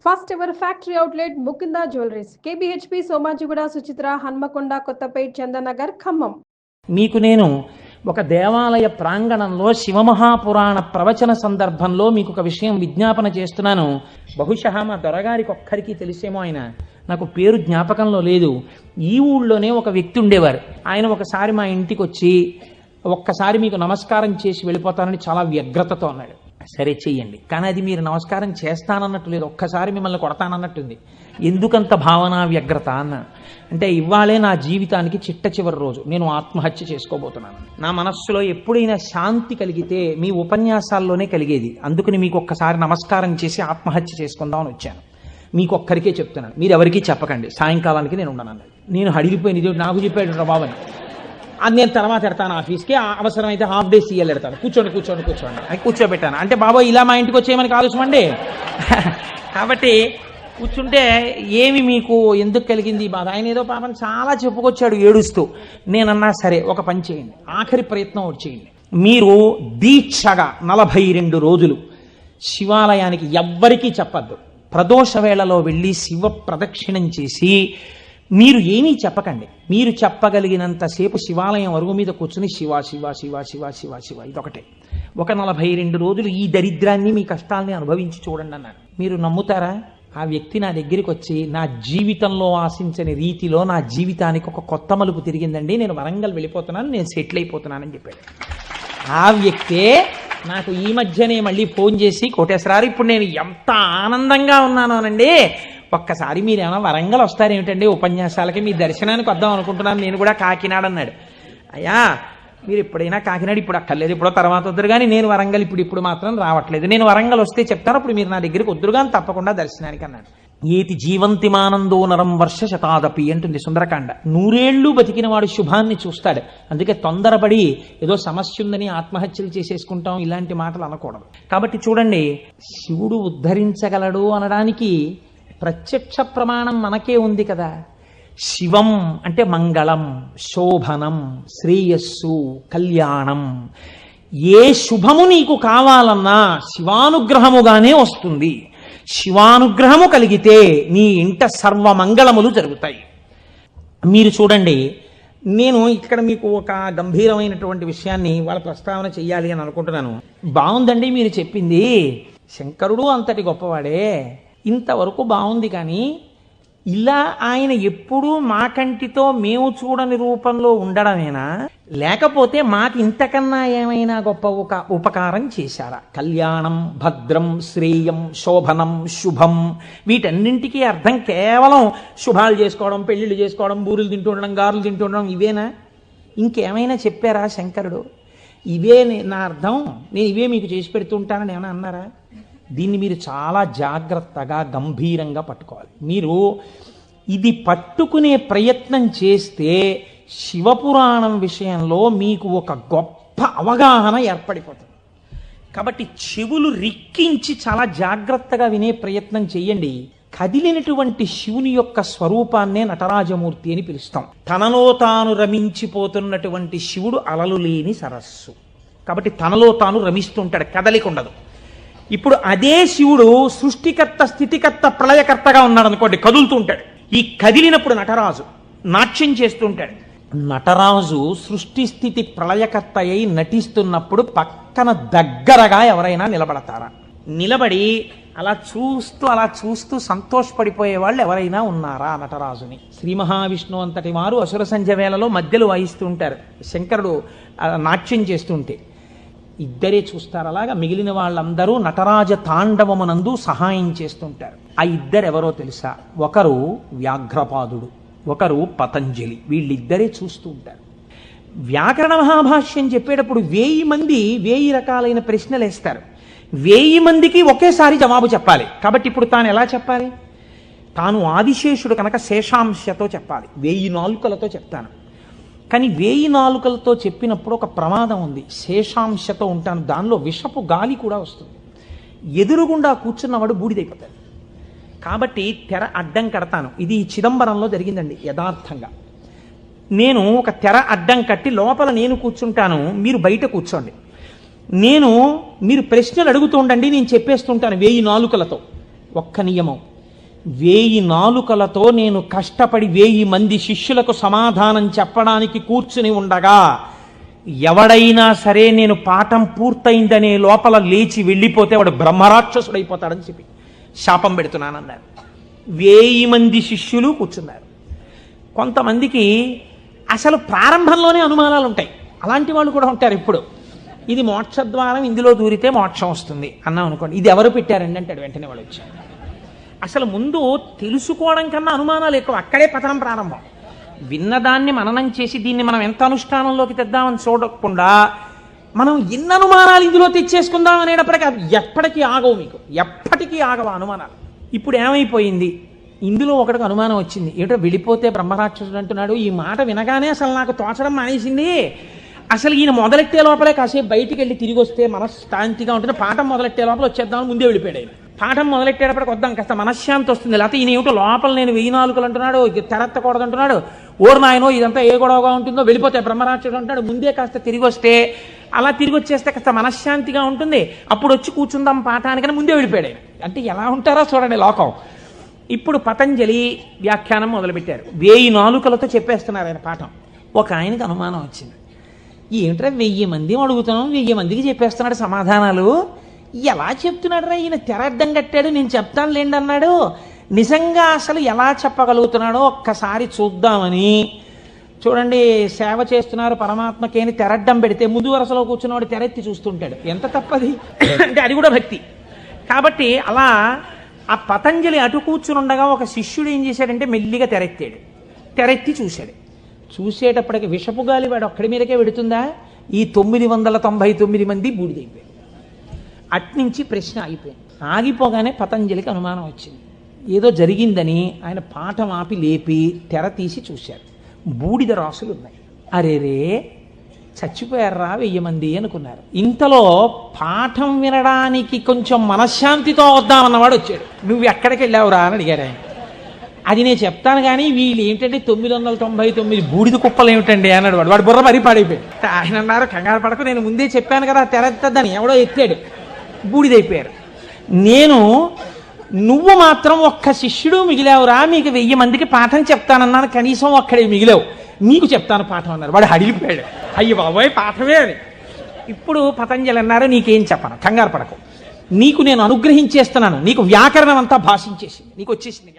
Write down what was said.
First ever factory outlet Mukunda jewelleries, KBHP, Somajiguda, Suchitra, Hanamkonda, Kothapet, Chandanagar, Khammam. మీకు నేను ఒక దేవాలయ ప్రాంగణంలో శివమహాపురాణ ప్రవచన సందర్భంలో మీకు ఒక విషయం విజ్ఞాపన చేస్తున్నాను. బహుశా మా దొరగారికి ఒక్కరికి తెలిసేమో, ఆయన నాకు పేరు జ్ఞాపకంలో లేదు. ఈ ఊళ్ళోనే ఒక వ్యక్తి ఉండేవారు. ఆయన ఒకసారి మా ఇంటికి వచ్చి ఒక్కసారి మీకు నమస్కారం చేసి వెళ్ళిపోతానని చాలా వ్యగ్రతతో అన్నాడు. సరే చెయ్యండి, కానీ అది మీరు నమస్కారం చేస్తానన్నట్టు లేదు, ఒక్కసారి మిమ్మల్ని కొడతానన్నట్టుంది. ఎందుకంత భావన వ్యగ్రత అన్న అంటే, ఇవాళే నా జీవితానికి చిట్ట చివరి రోజు, నేను ఆత్మహత్య చేసుకోబోతున్నాను. నా మనస్సులో ఎప్పుడైనా శాంతి కలిగితే మీ ఉపన్యాసాల్లోనే కలిగేది. అందుకని మీకు ఒక్కసారి నమస్కారం చేసి ఆత్మహత్య చేసుకుందామని వచ్చాను. మీకు ఒక్కరికే చెప్తున్నాను, మీరు ఎవరికీ చెప్పకండి, సాయంకాలానికి నేను ఉండను. నేను హడిగిపోయింది, నాకు చెప్పాడు బాబని. అది నేను తర్వాత ఎడతాను ఆఫీస్కి, అవసరమైతే హాఫ్ డే సీఎల్ ఎడతాను. కూర్చోండి అని కూర్చోబెట్టాను. అంటే బాబా ఇలా మా ఇంటికి వచ్చేయమని ఆలోచమండి. కాబట్టి కూర్చుంటే ఏమి మీకు ఎందుకు కలిగింది బాధ? ఆయన ఏదో పాపం చాలా చెప్పుకొచ్చాడు ఏడుస్తూ. నేనన్నా సరే ఒక పని చేయండి, ఆఖరి ప్రయత్నం ఒకటి చేయండి. మీరు దీక్షగా 42 రోజులు శివాలయానికి ఎవ్వరికీ చెప్పద్దు. ప్రదోష వేళలో వెళ్ళి శివ ప్రదక్షిణం చేసి మీరు ఏమీ చెప్పకండి. మీరు చెప్పగలిగినంతసేపు శివాలయం అరుగు మీద కూర్చుని శివ శివ శివ శివ శివ శివ ఇదొకటే. ఒక 42 రోజులు ఈ దరిద్రాన్ని, మీ కష్టాలని అనుభవించి చూడండి అన్నాను. మీరు నమ్ముతారా? ఆ వ్యక్తి నా దగ్గరికి వచ్చి, నా జీవితంలో ఆశించని రీతిలో నా జీవితానికి ఒక కొత్త మలుపు తిరిగిందండి, నేను వరంగల్ వెళ్ళిపోతున్నాను, నేను సెటిల్ అయిపోతున్నానని చెప్పాడు. ఆ వ్యక్తే నాకు ఈ మధ్యనే మళ్ళీ ఫోన్ చేసి, కోటేశ్వరారు ఇప్పుడు నేను ఎంత ఆనందంగా ఉన్నానోనండి, ఒక్కసారి మీరేమైనా వరంగల్ వస్తారేమిటండి ఉపన్యాసాలకి, మీ దర్శనానికి వద్దాం అనుకుంటున్నాను, నేను కూడా కాకినాడ అన్నాడు. అయ్యా మీరు ఎప్పుడైనా కాకినాడ ఇప్పుడు అక్కర్లేదు, ఇప్పుడు తర్వాత వద్దురు కానీ, నేను వరంగల్ ఇప్పుడు మాత్రం రావట్లేదు, నేను వరంగల్ వస్తే చెప్తాను, అప్పుడు మీరు నా దగ్గరికి వద్దురు కానీ తప్పకుండా దర్శనానికి అన్నాడు. ఏతి జీవంతిమానందో నరం వర్ష శతాదపి అంటుంది సుందరకాండ. 100 ఏళ్ళు బతికిన వాడు శుభాన్ని చూస్తాడు. అందుకే తొందరపడి ఏదో సమస్య ఉందని ఆత్మహత్యలు చేసేసుకుంటాం, ఇలాంటి మాటలు అనకూడదు. కాబట్టి చూడండి, శివుడు ఉద్ధరించగలడు అనడానికి ప్రత్యక్ష ప్రమాణం మనకే ఉంది కదా. శివం అంటే మంగళం, శోభనం, శ్రేయస్సు, కళ్యాణం. ఏ శుభము నీకు కావాలన్నా శివానుగ్రహముగానే వస్తుంది. శివానుగ్రహము కలిగితే నీ ఇంట సర్వమంగళములు జరుగుతాయి. మీరు చూడండి, నేను ఇక్కడ మీకు ఒక గంభీరమైనటువంటి విషయాన్ని వాళ్ళ ప్రస్తావన చెయ్యాలి అని అనుకుంటున్నాను. బాగుందండి మీరు చెప్పింది, శంకరుడు అంతటి గొప్పవాడే, ఇంతవరకు బాగుంది. కానీ ఇలా ఆయన ఎప్పుడూ మా కంటితో మేము చూడని రూపంలో ఉండడమేనా, లేకపోతే మాకు ఇంతకన్నా ఏమైనా గొప్ప ఉపకారం చేశారా? కళ్యాణం, భద్రం, శ్రేయం, శోభనం, శుభం, వీటన్నింటికీ అర్థం కేవలం శుభాలు చేసుకోవడం, పెళ్లిళ్ళు చేసుకోవడం, బూరులు తింటూ ఉండడం, గారులు తింటూ ఉండడం, ఇవేనా? ఇంకేమైనా చెప్పారా శంకరుడు? ఇవే నా అర్థం, నేను ఇవే మీకు చేసి పెడుతుంటానని ఏమైనా అన్నారా? దీన్ని మీరు చాలా జాగ్రత్తగా గంభీరంగా పట్టుకోవాలి. మీరు ఇది పట్టుకునే ప్రయత్నం చేస్తే శివపురాణం విషయంలో మీకు ఒక గొప్ప అవగాహన ఏర్పడిపోతుంది. కాబట్టి చెవులు రిక్కించి చాలా జాగ్రత్తగా వినే ప్రయత్నం చేయండి. కదిలినటువంటి శివుని యొక్క స్వరూపాన్నే నటరాజమూర్తి అని పిలుస్తాం. తనలో తాను రమించిపోతున్నటువంటి శివుడు అలలు లేని సరస్సు. కాబట్టి తనలో తాను రమిస్తుంటాడు, కదలిక ఉండదు. ఇప్పుడు అదే శివుడు సృష్టికర్త, స్థితికర్త, ప్రళయకర్తగా ఉన్నాడు అనుకోండి, కదులుతూ ఉంటాడు. ఈ కదిలినప్పుడు నటరాజు నాట్యం చేస్తుంటాడు. నటరాజు సృష్టి స్థితి ప్రళయకర్త అయి నటిస్తున్నప్పుడు పక్కన దగ్గరగా ఎవరైనా నిలబడతారా? నిలబడి అలా చూస్తూ సంతోషపడిపోయే వాళ్ళు ఎవరైనా ఉన్నారా నటరాజుని? శ్రీ మహావిష్ణువు అంతటి వారు అసుర సంధ్య వేళలో మధ్యలో వాయిస్తూ ఉంటారు, శంకరుడు నాట్యం చేస్తుంటే ఇద్దరే చూస్తారు. అలాగా మిగిలిన వాళ్ళందరూ నటరాజ తాండవమునందు సహాయం చేస్తుంటారు. ఆ ఇద్దరెవరో తెలుసా? ఒకరు వ్యాఘ్రపాదుడు, ఒకరు పతంజలి. వీళ్ళిద్దరే చూస్తూ ఉంటారు. వ్యాకరణ మహాభాష్యం చెప్పేటప్పుడు 1000 మంది 1000 రకాలైన ప్రశ్నలు వేస్తారు. 1000 మందికి ఒకేసారి జవాబు చెప్పాలి. కాబట్టి ఇప్పుడు తాను ఎలా చెప్పాలి? తాను ఆదిశేషుడు కనుక శేషాంశతో చెప్పాలి, 1000 నాలుకలతో చెప్తాను. కానీ 1000 నాలుకలతో చెప్పినప్పుడు ఒక ప్రమాదం ఉంది. శేషాంశతో ఉంటాను, దానిలో విషపు గాలి కూడా వస్తుంది, ఎదురుగుండా కూర్చున్నవాడు బూడిదైపోతాడు. కాబట్టి తెర అడ్డం కడతాను. ఇది చిదంబరంలో జరిగిందండి యథార్థంగా. నేను ఒక తెర అడ్డం కట్టి లోపల నేను కూర్చుంటాను, మీరు బయట కూర్చోండి. మీరు ప్రశ్నలు అడుగుతూ ఉండండి, నేను చెప్పేస్తుంటాను 1000 నాలుకలతో. ఒక్క నియమం, 1000 నాలుకలతో నేను కష్టపడి 1000 మంది శిష్యులకు సమాధానం చెప్పడానికి కూర్చుని ఉండగా ఎవడైనా సరే నేను పాఠం పూర్తయిందనే లోపల లేచి వెళ్ళిపోతే వాడు బ్రహ్మరాక్షసుడైపోతాడని చెప్పి శాపం పెడుతున్నానన్నారు. 1000 మంది శిష్యులు కూర్చున్నారు. కొంతమందికి అసలు ప్రారంభంలోనే అనుమానాలు ఉంటాయి. అలాంటి వాళ్ళు కూడా ఉంటారు. ఇప్పుడు ఇది మోక్షద్వారం, ఇందులో దూరితే మోక్షం వస్తుంది అన్నాం అనుకోండి, ఇది ఎవరు పెట్టారండి అంటాడు. వెంటనే వాళ్ళు వచ్చారు. అసలు ముందు తెలుసుకోవడం కన్నా అనుమానాలు ఎక్కువ. అక్కడే పతనం ప్రారంభం. విన్నదాన్ని మననం చేసి దీన్ని మనం ఎంత అనుష్ఠానంలోకి తెద్దామని చూడకుండా మనం ఎన్ని అనుమానాలు ఇందులో తెచ్చేసుకుందాం అనేటప్పటికీ అవి ఎప్పటికీ ఆగవు. మీకు ఎప్పటికీ ఆగవు అనుమానాలు. ఇప్పుడు ఏమైపోయింది, ఇందులో ఒకటికి అనుమానం వచ్చింది. ఏమిటో వెళ్ళిపోతే బ్రహ్మరాక్షసుడు అంటున్నాడు. ఈ మాట వినగానే అసలు నాకు తోచడం మానేసింది. అసలు ఈయన మొదలెట్టే లోపలే కాసేపు బయటికి వెళ్ళి తిరిగి వస్తే మనశ్శాంతిగా ఉంటుంది. పాఠం మొదలెట్టే లోపల వచ్చేద్దామని ముందే వెళ్ళిపోయాడు ఆయన. పాఠం మొదలెట్టేటప్పటికి వద్దాం కాస్త మనశ్శాంతి వస్తుంది. లేకపోతే ఈయన ఏమిటో లోపల నేను 1000 నాలుకలు అంటున్నాడు, తెరత్తకూడదు అంటున్నాడు. ఓరు నాయనో ఇదంతా ఏ గొడవగా ఉంటుందో, వెళ్ళిపోతే బ్రహ్మరాక్షసుడు అంటాడు. ముందే కాస్త తిరిగి వస్తే, అలా తిరిగి వచ్చేస్తే కాస్త మనశ్శాంతిగా ఉంటుంది. అప్పుడు వచ్చి కూర్చుందాం పాఠానికని ముందే వెళ్ళిపోయాడు ఆయన. అంటే ఎలా ఉంటారో చూడండి లోకం. ఇప్పుడు పతంజలి వ్యాఖ్యానం మొదలుపెట్టారు. 1000 నాలుకలతో చెప్పేస్తున్నారు ఆయన పాఠం. ఒక ఆయనకు అనుమానం వచ్చింది. ఏమిట్రా 1000 మంది అడుగుతున్నాం, 1000 మందికి చెప్పేస్తున్నాడు సమాధానాలు, ఎలా చెప్తున్నాడు రా ఈయన? తెర అడ్డం కట్టాడు, నేను చెప్తాను లేండి అన్నాడు. నిజంగా అసలు ఎలా చెప్పగలుగుతున్నాడో ఒక్కసారి చూద్దామని. చూడండి, సేవ చేస్తున్నారు పరమాత్మకి అని తెరడ్డం పెడితే ముందు వరుసలో కూర్చున్నవాడు తెరెత్తి చూస్తుంటాడు. ఎంత తప్పది అంటే అది కూడా భక్తి. కాబట్టి అలా ఆ పతంజలి అటు కూర్చుని ఉండగా ఒక శిష్యుడు ఏం చేశాడంటే మెల్లిగా తెరెత్తాడు. తెరెత్తి చూశాడు. చూసేటప్పటికి విషపు గాలి వాడు ఒక్కడి మీదకే పెడుతుందా? ఈ 999 మంది బూడిదైపోయారు. అట్నుంచి ప్రశ్న ఆగిపోయింది. ఆగిపోగానే పతంజలికి అనుమానం వచ్చింది. ఏదో జరిగిందని ఆయన పాఠం ఆపి లేపి తెర తీసి చూశారు. బూడిద రాసులు ఉన్నాయి. అరేరే చచ్చిపోయారా 1000 మంది అనుకున్నారు. ఇంతలో పాఠం వినడానికి కొంచెం మనశ్శాంతితో వద్దామన్నవాడు వచ్చాడు. నువ్వు ఎక్కడికి వెళ్ళావురా అని అడిగాడు ఆయన. అది నేను చెప్తాను కానీ వీళ్ళు ఏంటంటే 999 బూడిద కుప్పలు ఏమిటండి అన్నాడు. వాడు బుర్ర మరీ పాడైపోయాడు. ఆయన అన్నారు, కంగారు పడకు, నేను ముందే చెప్పాను కదా తెరెత్తద్దని. ఎవడో ఎత్తాడు, బూడిదైపోయారు. నువ్వు మాత్రం ఒక్క శిష్యుడు మిగిలావురా, మీకు 1000 మందికి పాఠం చెప్తానన్నాను, కనీసం ఒక్కడే మిగిలావు, నీకు చెప్తాను పాఠం అన్నారు. వాడు హడిలిపోయాడు. అయ్యి బాబోయ్ పాఠమే అని. ఇప్పుడు పతంజలి అన్నారు, నీకేం చెప్పను, కంగారు పడకు, నీకు నేను అనుగ్రహించేస్తున్నాను, నీకు వ్యాకరణం అంతా భాషించేసింది, నీకు వచ్చేసింది.